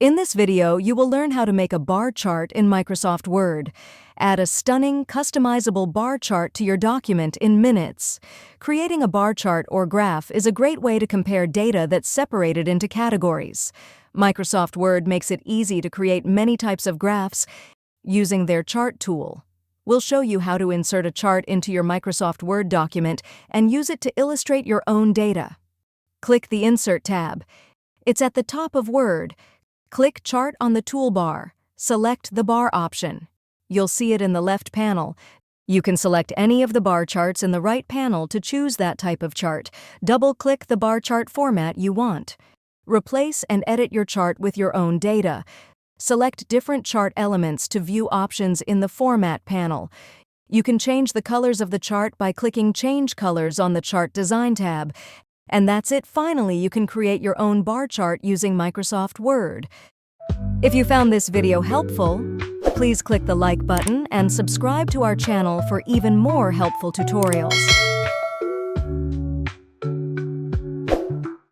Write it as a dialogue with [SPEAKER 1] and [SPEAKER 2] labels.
[SPEAKER 1] In this video, you will learn how to make a bar chart in Microsoft Word. Add a stunning, customizable bar chart to your document in minutes. Creating a bar chart or graph is a great way to compare data that's separated into categories. Microsoft Word makes it easy to create many types of graphs using their chart tool. We'll show you how to insert a chart into your Microsoft Word document and use it to illustrate your own data. Click the Insert tab. It's at the top of Word. Click Chart on the toolbar. Select the bar option. You'll see it in the left panel. You can select any of the bar charts in the right panel to choose that type of chart. Double-click the bar chart format you want. Replace and edit your chart with your own data. Select different chart elements to view options in the Format panel. You can change the colors of the chart by clicking Change Colors on the Chart Design tab. And that's it. Finally, you can create your own bar chart using Microsoft Word. If you found this video helpful, please click the like button and subscribe to our channel for even more helpful tutorials.